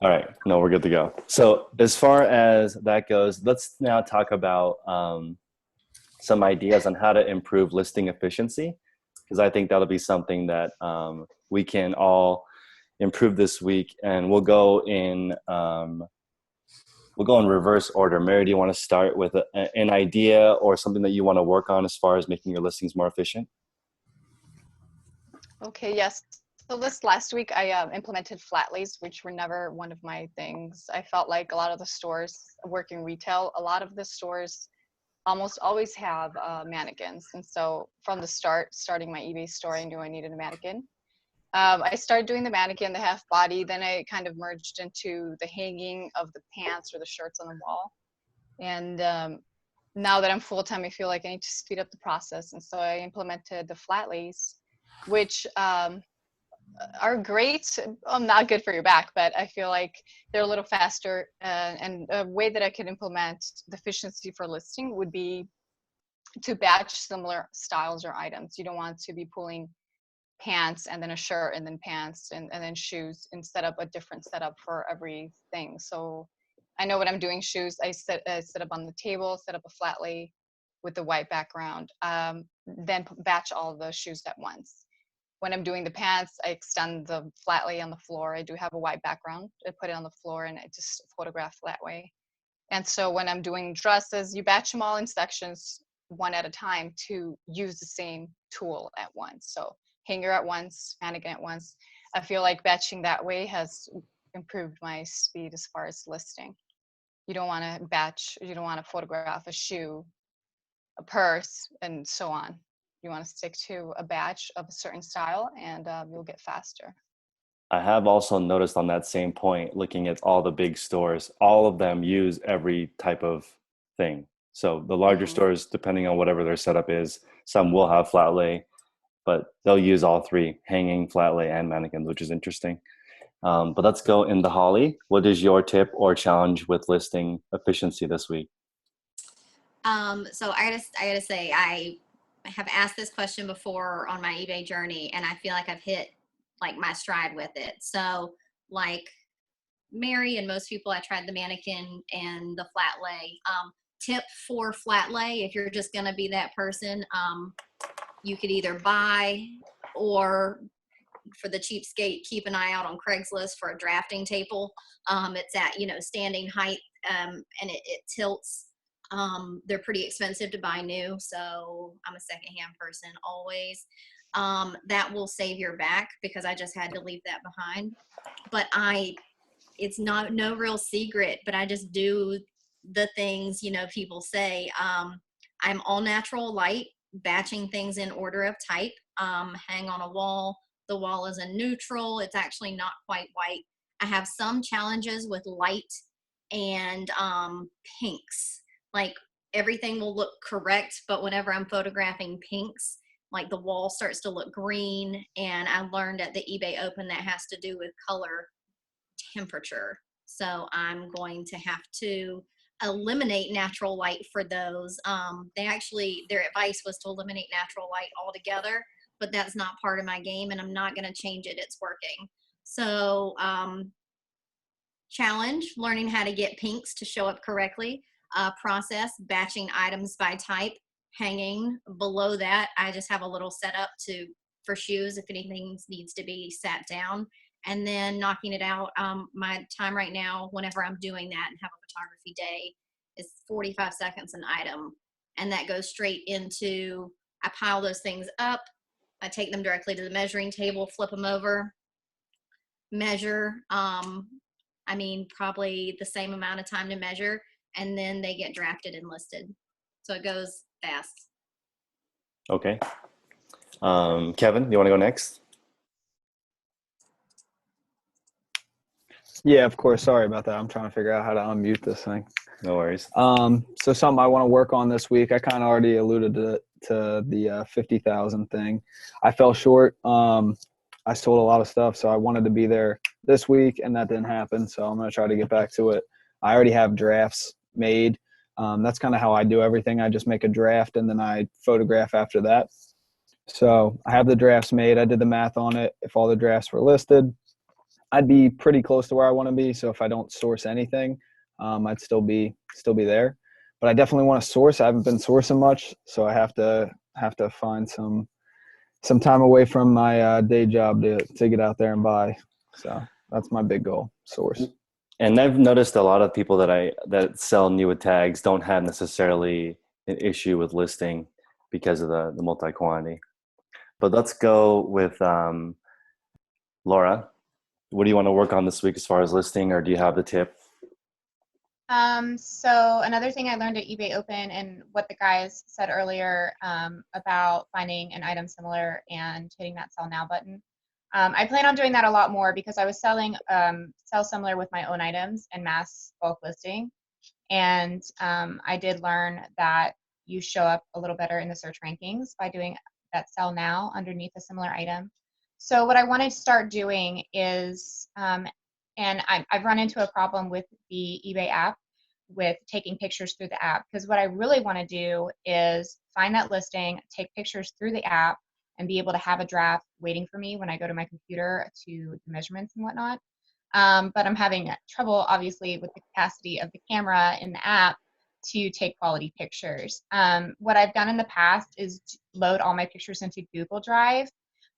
All right. No, we're good to go. So as far as that goes, let's now talk about some ideas on how to improve listing efficiency, because I think that'll be something that we can all improve this week. And we'll go in reverse order. Mary, do you want to start with an idea or something that you want to work on as far as making your listings more efficient? Okay, yes. So this last week, I implemented flat lays, which were never one of my things. I felt like a lot of the stores, working retail, a lot of the stores almost always have mannequins. And so from the starting my eBay store, I knew I needed a mannequin. I started doing the mannequin, the half body, then I kind of merged into the hanging of the pants or the shirts on the wall. And now that I'm full time, I feel like I need to speed up the process. And so I implemented the flat lays, which are great. Not good for your back, but I feel like they're a little faster. And a way that I could implement the efficiency for listing would be to batch similar styles or items. You don't want to be pulling pants and then a shirt and then pants and then shoes and set up a different setup for everything. So I know when I'm doing shoes, I set up on the table, set up a flat lay with the white background, then batch all the shoes at once. When I'm doing the pants, I extend the flat lay on the floor. I do have a white background. I put it on the floor and I just photograph that way. And so when I'm doing dresses, you batch them all in sections one at a time to use the same tool at once. So hanger at once, mannequin at once. I feel like batching that way has improved my speed as far as listing. You don't want to batch, you don't want to photograph a shoe, a purse, and so on. You want to stick to a batch of a certain style and you'll get faster. I have also noticed on that same point, looking at all the big stores, all of them use every type of thing. So the larger Hmm. stores, depending on whatever their setup is, some will have flat lay, but they'll use all three: hanging, flat lay, and mannequins, which is interesting. But let's go into Holly. What is your tip or challenge with listing efficiency this week? So I gotta say I have asked this question before on my eBay journey, and I feel like I've hit like my stride with it. So like Mary and most people, I tried the mannequin and the flat lay. Tip for flat lay: if you're just gonna be that person, you could either buy or for the cheapskate, keep an eye out on Craigslist for a drafting table. It's at, standing height, and it tilts. They're pretty expensive to buy new, so I'm a secondhand person always. That will save your back because I just had to leave that behind. But it's not no real secret, but I just do the things, people say. I'm all natural light, batching things in order of type, hang on a wall. The wall is a neutral. It's actually not quite white. I have some challenges with light and pinks. Like everything will look correct, but whenever I'm photographing pinks, like the wall starts to look green. And I learned at the eBay Open that has to do with color temperature. So I'm going to have to eliminate natural light for those. Their advice was to eliminate natural light altogether, but that's not part of my game and I'm not going to change it. It's working. So, challenge, learning how to get pinks to show up correctly. Process, batching items by type, hanging. Below that, I just have a little setup for shoes if anything needs to be sat down, and then knocking it out. My time right now, whenever I'm doing that and have a photography day, is 45 seconds an item, and that goes straight into, I pile those things up, I take them directly to the measuring table, flip them over, measure. Probably the same amount of time to measure, and then they get drafted and listed. So it goes fast. Okay. Kevin, you want to go next? Yeah, of course. Sorry about that. I'm trying to figure out how to unmute this thing. No worries. So something I want to work on this week. I kind of already alluded to the 50,000 thing. I fell short. I sold a lot of stuff, so I wanted to be there this week, and that didn't happen. So I'm going to try to get back to it. I already have drafts made. That's kind of how I do everything. I just make a draft, and then I photograph after that. So I have the drafts made. I did the math on it. If all the drafts were listed, I'd be pretty close to where I want to be. So if I don't source anything, I'd still be there. But I definitely want to source. I haven't been sourcing much, so I have to find some time away from my day job to get out there and buy. So that's my big goal, source. And I've noticed a lot of people that sell new with tags don't have necessarily an issue with listing because of the multi-quantity. But let's go with Laura. What do you want to work on this week as far as listing, or do you have the tip? So another thing I learned at eBay Open, and what the guys said earlier about finding an item similar and hitting that sell now button. I plan on doing that a lot more because I was selling sell similar with my own items and mass bulk listing. And I did learn that you show up a little better in the search rankings by doing that sell now underneath a similar item. So what I want to start doing is, and I've run into a problem with the eBay app with taking pictures through the app, because what I really want to do is find that listing, take pictures through the app, and be able to have a draft waiting for me when I go to my computer to do measurements and whatnot. But I'm having trouble, obviously, with the capacity of the camera in the app to take quality pictures. What I've done in the past is load all my pictures into Google Drive,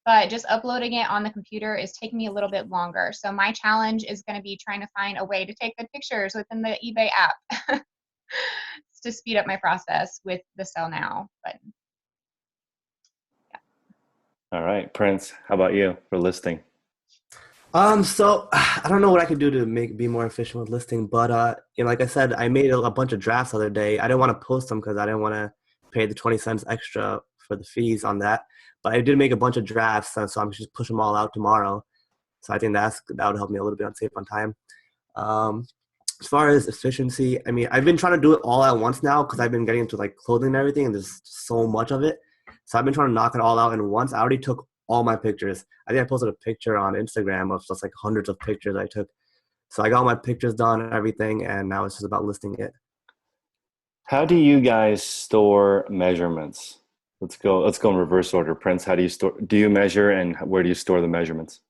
but just uploading it on the computer is taking me a little bit longer. So my challenge is going to be trying to find a way to take good pictures within the eBay app to speed up my process with the sell now button. All right, Prince, how about you for listing? So I don't know what I could do to be more efficient with listing, but like I said, I made a bunch of drafts the other day. I didn't want to post them because I didn't want to pay the 20 cents extra for the fees on that. But I did make a bunch of drafts, so I'm just push them all out tomorrow. So I think that would help me a little bit on save on time. As far as efficiency, I mean, I've been trying to do it all at once now because I've been getting into like clothing and everything, and there's so much of it. So I've been trying to knock it all out in once. I already took all my pictures. I think I posted a picture on Instagram of just like hundreds of pictures I took. So I got all my pictures done and everything, and now it's just about listing it. How do you guys store measurements? Let's go in reverse order. Prince, how do you measure, and where do you store the measurements?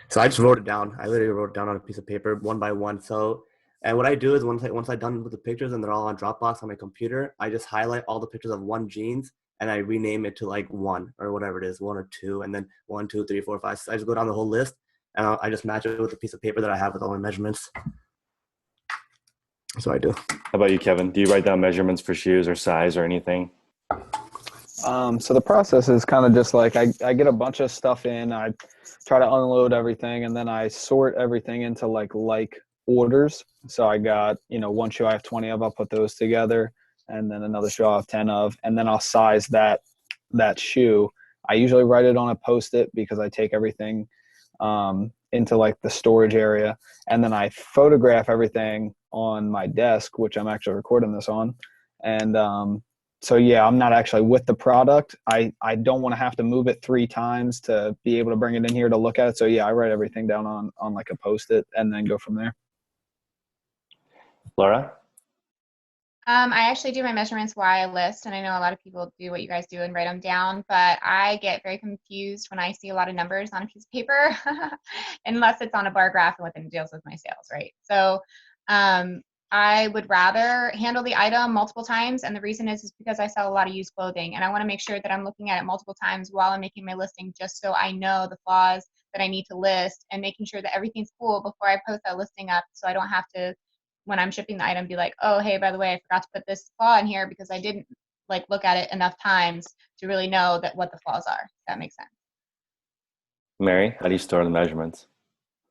So I just wrote it down. I literally wrote it down on a piece of paper one by one. So, and what I do is once I'm done with the pictures and they're all on Dropbox on my computer, I just highlight all the pictures of one jeans and I rename it to like 1 or whatever it is, 1 or 2, and then 1, 2, 3, 4, 5. I just go down the whole list and I just match it with a piece of paper that I have with all my measurements. That's what I do. How about you, Kevin? Do you write down measurements for shoes or size or anything? So the process is kind of just like I get a bunch of stuff in, I try to unload everything, and then I sort everything into like orders. So I got, one shoe I have 20 of, I'll put those together, and then another shoe I'll have 10 of, and then I'll size that shoe. I usually write it on a Post-it because I take everything into like the storage area, and then I photograph everything on my desk, which I'm actually recording this on. And so yeah, I'm not actually with the product. I don't want to have to move it 3 times to be able to bring it in here to look at it. So yeah, I write everything down on like a Post-it and then go from there. Laura? I actually do my measurements while I list, and I know a lot of people do what you guys do and write them down, but I get very confused when I see a lot of numbers on a piece of paper, unless it's on a bar graph and within deals with my sales, right? So I would rather handle the item multiple times, and the reason is because I sell a lot of used clothing, and I want to make sure that I'm looking at it multiple times while I'm making my listing, just so I know the flaws that I need to list, and making sure that everything's cool before I post that listing up, so I don't have to, when I'm shipping the item, be like, oh, hey, by the way, I forgot to put this flaw in here because I didn't like look at it enough times to really know that what the flaws are. If that makes sense. Mary, how do you store the measurements?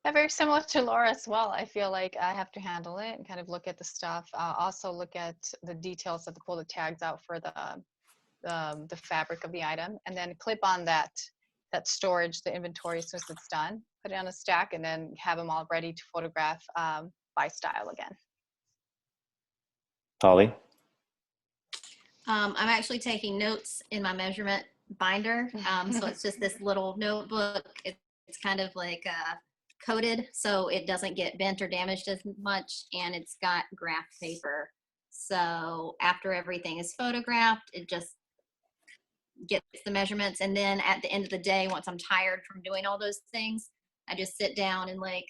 Yeah, very similar to Laura as well. I feel like I have to handle it and kind of look at the stuff. Also look at the details of pull the tags out for the fabric of the item, and then clip on that storage, the inventory, as soon as it's done. Put it on a stack, and then have them all ready to photograph by style again. Holly? I'm actually taking notes in my measurement binder. So it's just this little notebook. It's kind of like coated, so it doesn't get bent or damaged as much, and it's got graph paper. So after everything is photographed, it just gets the measurements, and then at the end of the day, once I'm tired from doing all those things, I just sit down and like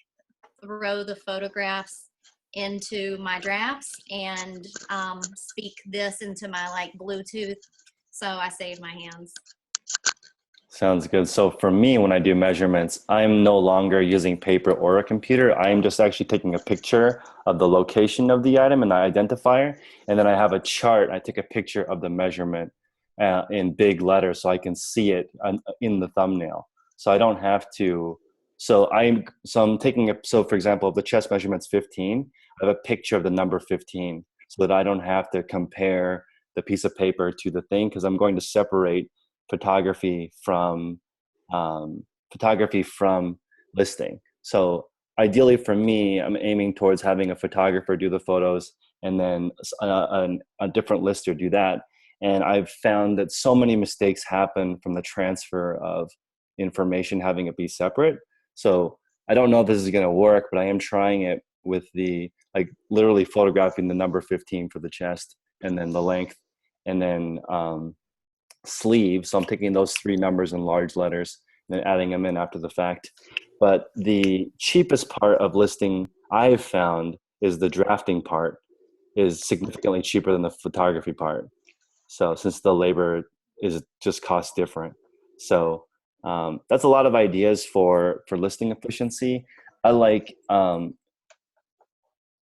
throw the photographs into my drafts and speak this into my like Bluetooth. So I save my hands. Sounds good. So for me, when I do measurements, I'm no longer using paper or a computer. I'm just actually taking a picture of the location of the item and the identifier. And then I have a chart. I take a picture of the measurement in big letters so I can see it in the thumbnail. So I don't have to. So I'm taking so for example, if the chest measurement's 15, I have a picture of the number 15 so that I don't have to compare the piece of paper to the thing, because I'm going to separate photography from listing. So ideally for me, I'm aiming towards having a photographer do the photos and then a different lister do that. And I've found that so many mistakes happen from the transfer of information having it be separate. So I don't know if this is going to work, but I am trying it with the like literally photographing the number 15 for the chest and then the length and then sleeve. So I'm taking those three numbers in large letters and then adding them in after the fact. But the cheapest part of listing I've found is the drafting part is significantly cheaper than the photography part. So since the labor is just cost different. So that's a lot of ideas for listing efficiency.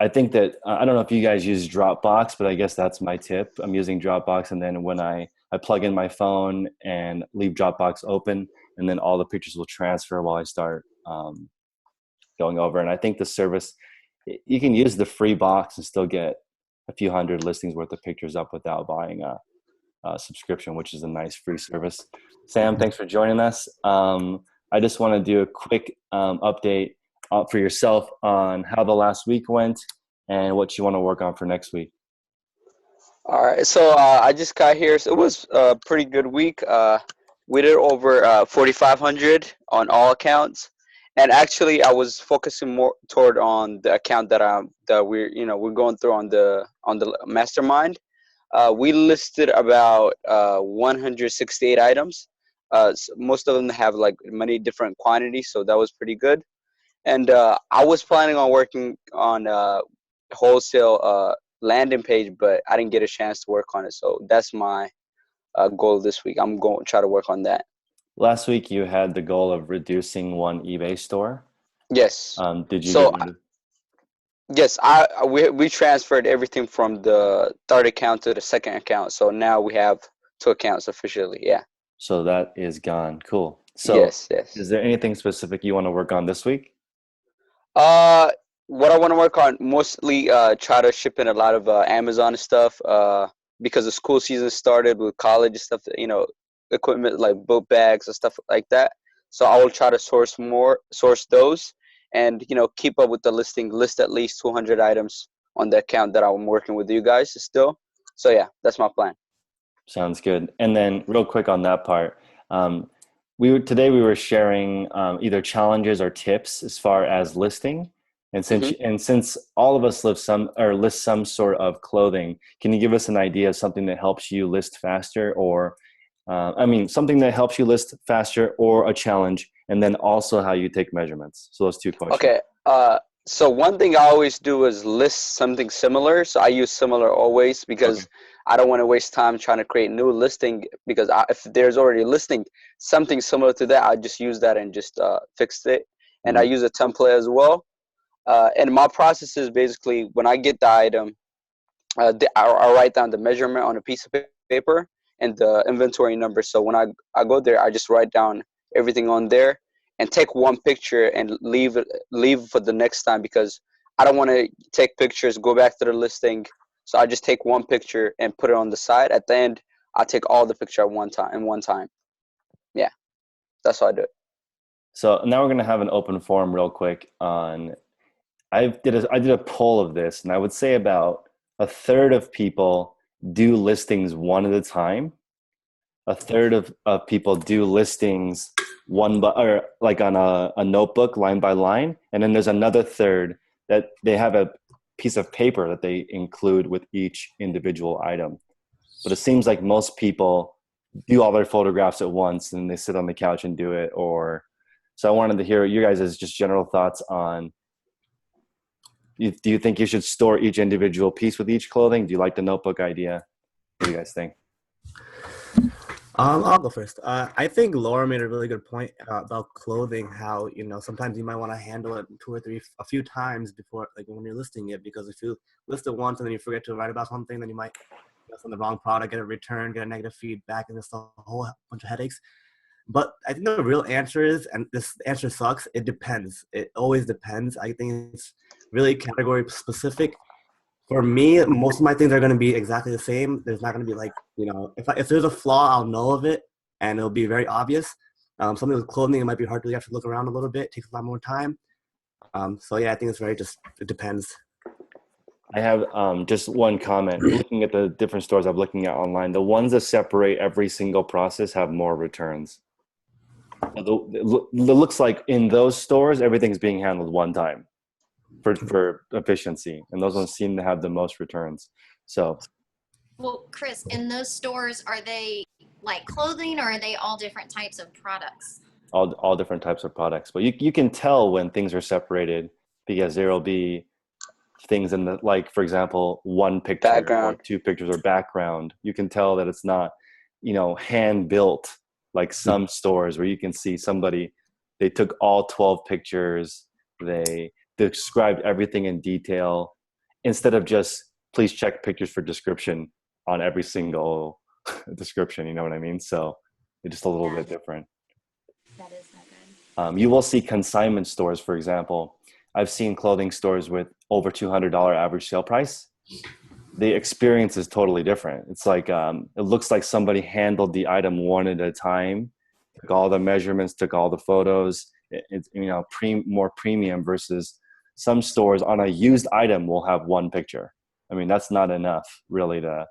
I think that, I don't know if you guys use Dropbox, but I guess that's my tip. I'm using Dropbox, and then when I plug in my phone and leave Dropbox open, and then all the pictures will transfer while I start going over. And I think the service, you can use the free box and still get a few hundred listings worth of pictures up without buying a subscription, which is a nice free service. Sam, thanks for joining us. I just want to do a quick update for yourself on how the last week went and what you want to work on for next week. All right, so I just got here. So it was a pretty good week. We did over 4,500 on all accounts, and actually, I was focusing more toward on the account that we're going through on the Mastermind. We listed about 168 items. Most of them have like many different quantities, so that was pretty good. And I was planning on working on wholesale landing page, but I didn't get a chance to work on it. So that's my goal this week. I'm going to try to work on that. Last week you had the goal of reducing one eBay store. Yes. Did you so get rid of? Yes, we transferred everything from the third account to the second account. So now we have two accounts officially. Yeah. So that is gone. Cool. So yes. Is there anything specific you want to work on this week? What I want to work on mostly try to ship in a lot of Amazon stuff because the school season started with college and stuff, equipment like book bags and stuff like that. So I will try to source those and, keep up with the list at least 200 items on the account that I'm working with you guys still. So yeah, that's my plan. Sounds good. And then real quick on that part, today we were sharing either challenges or tips as far as listing. And since all of us list some sort of clothing, can you give us an idea of something that helps you list faster, or something that helps you list faster, or a challenge, and then also how you take measurements? So those two questions. Okay. So one thing I always do is list something similar. So I use similar always because I don't want to waste time trying to create new listing, because if there's already a listing, something similar to that, I just use that and just fix it. And I use a template as well. And my process is basically when I get the item, I write down the measurement on a piece of paper and the inventory number. So when I go there, I just write down everything on there and take one picture and leave for the next time, because I don't want to take pictures, go back to the listing. So I just take one picture and put it on the side. At the end, I take all the picture at one time. Yeah, that's how I do it. So now we're going to have an open forum real quick on, I did a poll of this, and I would say about a third of people do listings one at a time. A third of people do listings like on a notebook, line by line. And then there's another third that they have a piece of paper that they include with each individual item. But it seems like most people do all their photographs at once and they sit on the couch and do it. So I wanted to hear you guys' just general thoughts on Do you think you should store each individual piece with each clothing? Do you like the notebook idea? What do you guys think? I'll go first. I think Laura made a really good point about clothing. How sometimes you might want to handle it a few times before, like when you're listing it, because if you list it once and then you forget to write about something, then you might list on the wrong product, get a return, get a negative feedback, and just a whole bunch of headaches. But I think the real answer is, and this answer sucks, it depends. It always depends. I think it's really category specific. For me, most of my things are going to be exactly the same. There's not going to be like, if there's a flaw, I'll know of it and it'll be very obvious. Something with clothing, it might be hard to look around a little bit. It takes a lot more time. So yeah, I think it depends. I have just one comment. Looking at the different stores I'm looking at online, the ones that separate every single process have more returns. It looks like in those stores, everything's being handled one time for efficiency, and those ones seem to have the most returns. So, well, Chris, in those stores, are they like clothing, or are they all different types of products? All different types of products, but you can tell when things are separated because there will be things in the, like, for example, one picture Background. or two pictures or background. You can tell that it's not hand built like some stores where you can see somebody, they took all 12 pictures, they described everything in detail instead of just please check pictures for description on every single description. You know what I mean? So it's just a little bit different. That is not good. You will see consignment stores, for example. I've seen clothing stores with over $200 average sale price. The experience is totally different. It's like it looks like somebody handled the item one at a time, took all the measurements, took all the photos. It's more premium versus some stores on a used item will have one picture. I mean, that's not enough really to.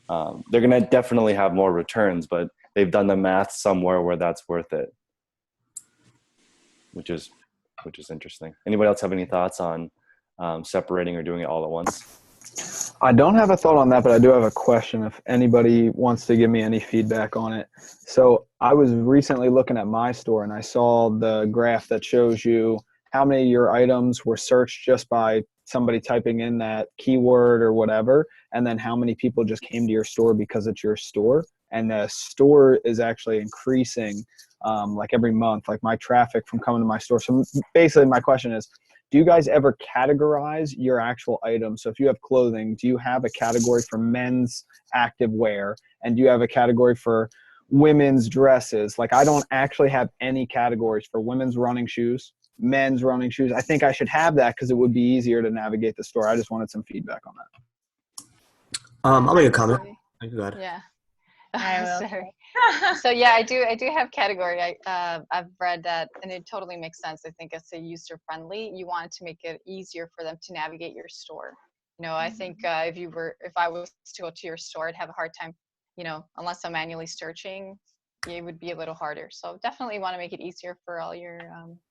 They're gonna definitely have more returns, but they've done the math somewhere where that's worth it, which is interesting. Anybody else have any thoughts on separating or doing it all at once? I don't have a thought on that, but I do have a question if anybody wants to give me any feedback on it. So I was recently looking at my store and I saw the graph that shows you how many of your items were searched just by somebody typing in that keyword or whatever, and then how many people just came to your store because it's your store. And the store is actually increasing like every month, like my traffic from coming to my store. So basically my question is, do you guys ever categorize your actual items? So if you have clothing, do you have a category for men's active wear? And do you have a category for women's dresses? Like, I don't actually have any categories for women's running shoes, men's running shoes. I think I should have that because it would be easier to navigate the store. I just wanted some feedback on that. I'll make a comment. Go ahead. Yeah. I will. Sorry. So yeah, I do have category. I've read that, and it totally makes sense. I think it's a user friendly. You want to make it easier for them to navigate your store. I think if I was to go to your store, I'd have a hard time. Unless I'm manually searching, it would be a little harder. So definitely want to make it easier for all your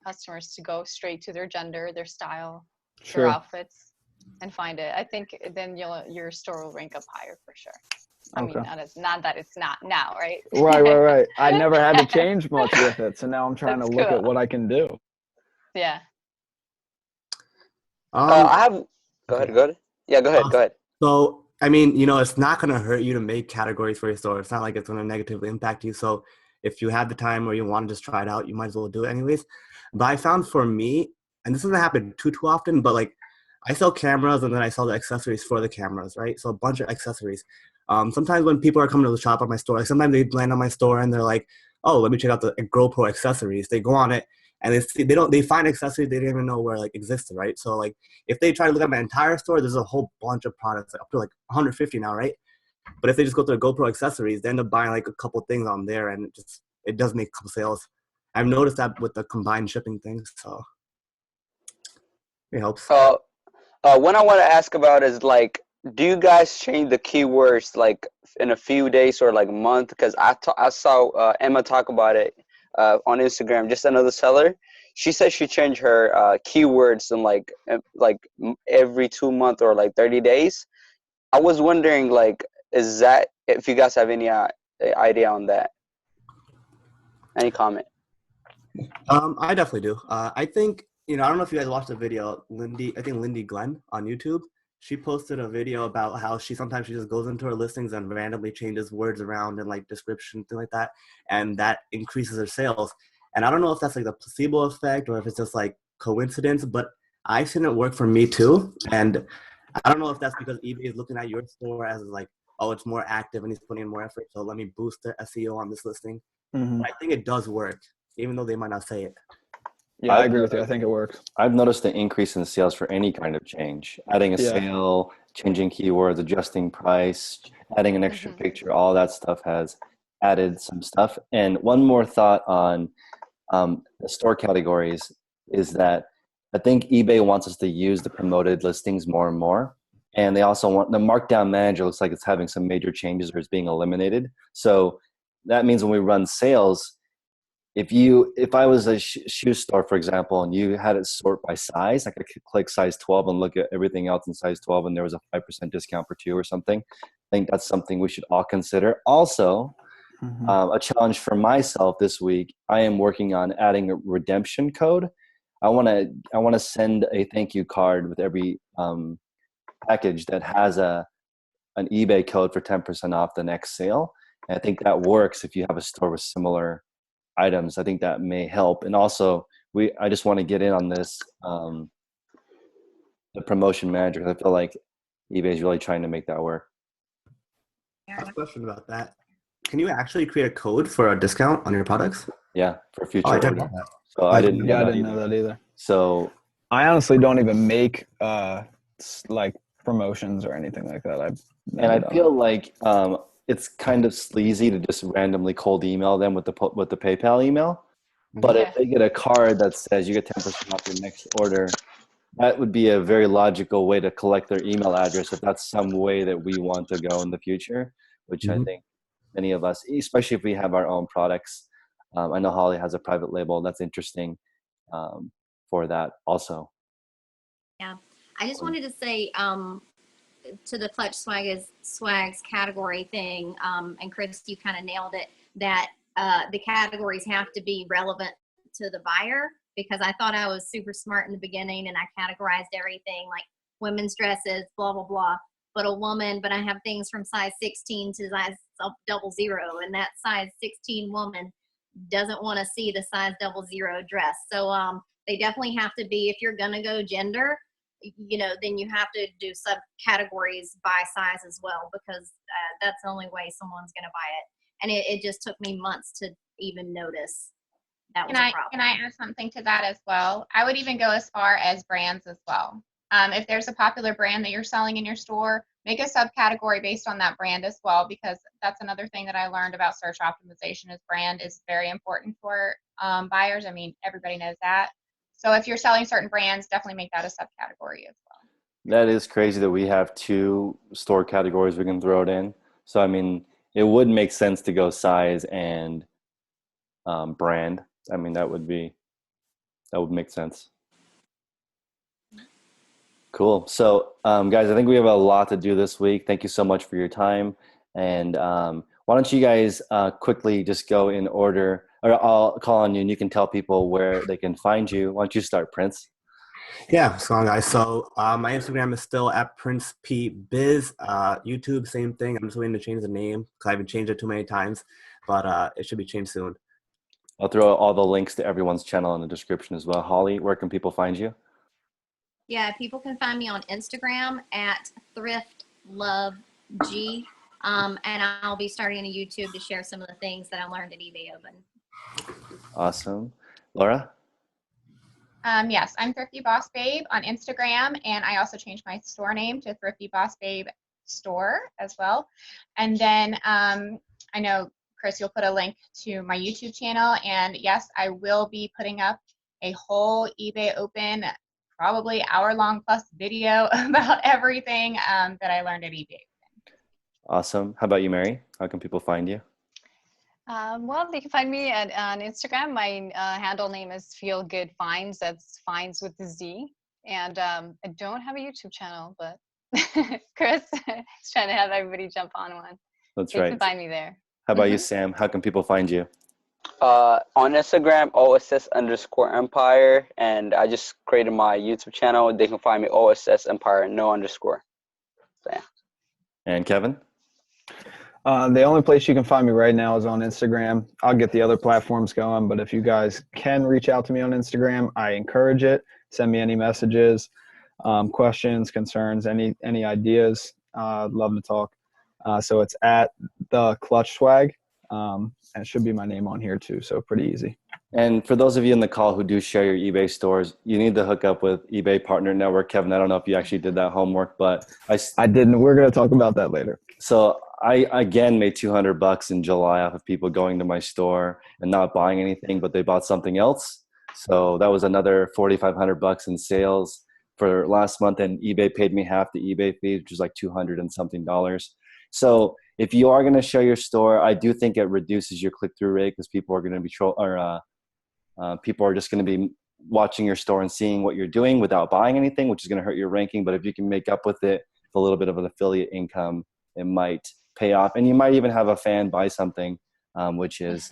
customers to go straight to their gender, their style, Sure. their outfits, and find it. I think then your store will rank up higher for sure. I mean, not that it's not now, right? Right. I never had to change much with it, so now I'm trying to look at what I can do. Yeah. I have. Go ahead. Yeah, go ahead. So, I mean, it's not going to hurt you to make categories for your store. It's not like it's going to negatively impact you. So if you have the time or you want to just try it out, you might as well do it anyways. But I found for me, and this doesn't happen too often, but like I sell cameras and then I sell the accessories for the cameras, right? So a bunch of accessories. Sometimes when people are coming to the shop at my store, like sometimes they land on my store and they're like, oh, let me check out the GoPro accessories. They go on it and they find accessories they didn't even know were like existed, right? So like if they try to look at my entire store, there's a whole bunch of products, up to like 150 now, right? But if they just go to the GoPro accessories, they end up buying like a couple things on there, and it does make a couple sales. I've noticed that with the combined shipping things, so it helps. What I want to ask about is like, do you guys change the keywords like in a few days or like a month? Because I saw Emma talk about it on Instagram. Just another seller. She said she changed her keywords in like every 2 months or like 30 days. I was wondering, like, is that, if you guys have any idea on that? Any comment? I definitely do. I think I don't know if you guys watched the video, Lindy Glenn on YouTube. She posted a video about how she just goes into her listings and randomly changes words around and like description, thing like that, and that increases her sales. And I don't know if that's like the placebo effect or if it's just like coincidence, but I've seen it work for me too. And I don't know if that's because eBay is looking at your store as like, oh, it's more active and he's putting in more effort, so let me boost the SEO on this listing. Mm-hmm. But I think it does work, even though they might not say it. Yeah, I agree with you. I think it works. I've noticed an increase in sales for any kind of change. Adding a sale, changing keywords, adjusting price, adding an extra picture, all that stuff has added some stuff. And one more thought on the store categories is that I think eBay wants us to use the promoted listings more and more. And they also want the markdown manager looks like it's having some major changes or it's being eliminated. So that means when we run sales, if I was a shoe store, for example, and you had it sort by size, I could click size 12 and look at everything else in size 12 and there was a 5% discount for 2 or something. I think that's something we should all consider. Also, a challenge for myself this week, I am working on adding a redemption code. I want to send a thank you card with every package that has an eBay code for 10% off the next sale. And I think that works if you have a store with similar items. I think that may help. And also, I just want to get in on this, the promotion manager, because I feel like eBay is really trying to make that work. I have a question about that. Can you actually create a code for a discount on your products? Yeah, for future I didn't order. know that. So I didn't know that either. So I honestly don't even make like promotions or anything like that. I feel like it's kind of sleazy to just randomly cold email them with the PayPal email. But if they get a card that says you get 10% off your next order, that would be a very logical way to collect their email address if that's some way that we want to go in the future, which I think many of us, especially if we have our own products. I know Holly has a private label. That's interesting for that also. Yeah. I just wanted to say to the Clutch Swags category thing, and Chris, you kind of nailed it, that the categories have to be relevant to the buyer, because I thought I was super smart in the beginning and I categorized everything like women's dresses, blah, blah, blah. But I have things from size 16 to size 00, and that size 16 woman doesn't want to see the size 00 dress. So they definitely have to be, if you're going to go gender, then you have to do subcategories by size as well, because that's the only way someone's going to buy it. And it just took me months to even notice that was a problem. Can I add something to that as well? I would even go as far as brands as well. If there's a popular brand that you're selling in your store, make a subcategory based on that brand as well, because that's another thing that I learned about search optimization is brand is very important for buyers. I mean, everybody knows that. So if you're selling certain brands, definitely make that a subcategory as well. That is crazy that we have 2 store categories we can throw it in. So, I mean, it would make sense to go size and brand. I mean, that would make sense. Cool. So, guys, I think we have a lot to do this week. Thank you so much for your time. And why don't you guys quickly just go in order, or I'll call on you and you can tell people where they can find you. Why don't you start, Prince? Yeah, what's going on, guys? So my Instagram is still at PrincePBiz. YouTube, same thing. I'm just waiting to change the name because I haven't changed it too many times, but it should be changed soon. I'll throw all the links to everyone's channel in the description as well. Holly, where can people find you? Yeah, people can find me on Instagram at ThriftLoveG. And I'll be starting a YouTube to share some of the things that I learned at eBay Open. Awesome. Laura? Yes, I'm Thrifty Boss Babe on Instagram, and I also changed my store name to Thrifty Boss Babe Store as well. And then I know, Chris, you'll put a link to my YouTube channel, and yes, I will be putting up a whole eBay Open, probably hour-long plus video about everything that I learned at eBay Open. Awesome. How about you, Mary? How can people find you? Well, they can find me on Instagram. My handle name is Feel Good Finds. That's finds with the Z. And I don't have a YouTube channel, but Chris is trying to have everybody jump on one. That's You right. can find me there. How about you, Sam? How can people find you? On Instagram, OSS_Empire, and I just created my YouTube channel. They can find me OSS Empire, no underscore. So, yeah. And Kevin? The only place you can find me right now is on Instagram. I'll get the other platforms going, but if you guys can reach out to me on Instagram, I encourage it. Send me any messages, questions, concerns, any ideas. I'd love to talk. So it's at the Clutch Swag. And it should be my name on here too, so pretty easy. And for those of you in the call who do share your eBay stores, you need to hook up with eBay Partner Network. Kevin, I don't know if you actually did that homework, but I didn't. We're going to talk about that later. So I, again, made $200 in July off of people going to my store and not buying anything, but they bought something else. So that was another $4,500 in sales for last month. And eBay paid me half the eBay fee, which was like $200 and something. So if you are going to share your store, I do think it reduces your click-through rate because people are going to be people are just going to be watching your store and seeing what you're doing without buying anything, which is going to hurt your ranking. But if you can make up with it with a little bit of an affiliate income, it might pay off. And you might even have a fan buy something, which is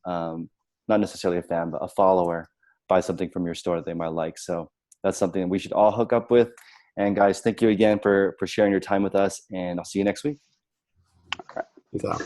not necessarily a fan, but a follower buy something from your store that they might like. So that's something that we should all hook up with. And guys, thank you again for sharing your time with us. And I'll see you next week. Okay. Peace out.